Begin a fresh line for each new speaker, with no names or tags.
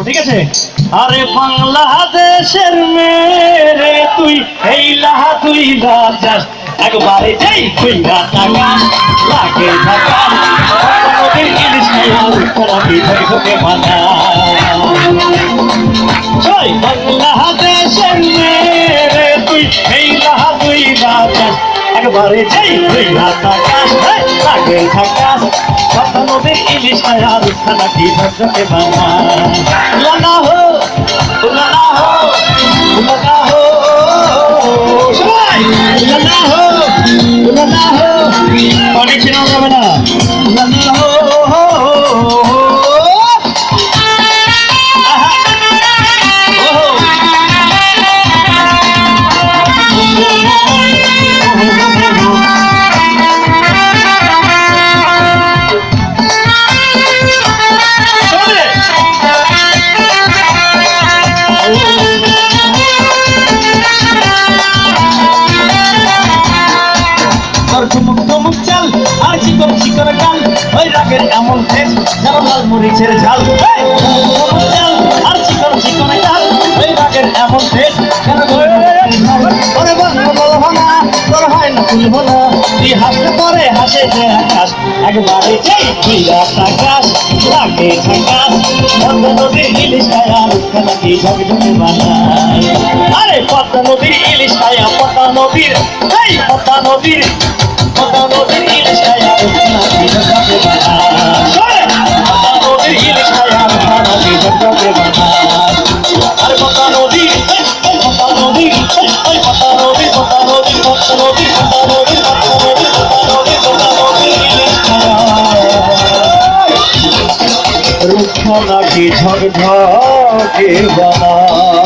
ঠিক আছে। আরে বাংলাদেশের মেরে তুই এই লাহা তুই রাজাস একবারে যেই তুই টাকা লাগে টাকা নদীর ইলিশ করাবি ধরে বানা বাংলাদেশের মেরে তুই এই লাহা তুই রাজাস একবারে যেই তুই টাকা লাগে টাকা নদীর ইলিশ করাবি ধরে বানা লানা হো লানা হো লানা হো সবাই লানা হো লানা হো অনেক চেনা যাবে না লানা হো এমন ঠেস যেন লাল মরিচের ঝাল আর চিকন চিকন ঝাল ওই রাগের এমন ঠেস যেন তোর হয় না তুলব না তুই হাসতে পরে হাসে যে আকাশ একবারে যেই তুই আকাশ লাগে থাকাশ পদ্মা নদীর ইলিশ খায়া খেলা কি ঝকঝকে বানায় আরে পদ্মা নদীর ইলিশ খায়া পদ্মা নদীর এই পদ্মা নদীর ইলিশ খায়া খেলা কি ঝকঝকে বানায় ইলিশ খায়া খেলা কি ঝকঝকে বানায় আরে পদ্মা নদী পদ্মা নদী ওই পদ্মা নদী পদ্মা নদী পদ্মা নদী পদ্মা নদী পদ্মা নদী পদ্মা নদী পদ্মা নদী ইলিশ খায়া রূপখানা কি ঝকঝকে বানায়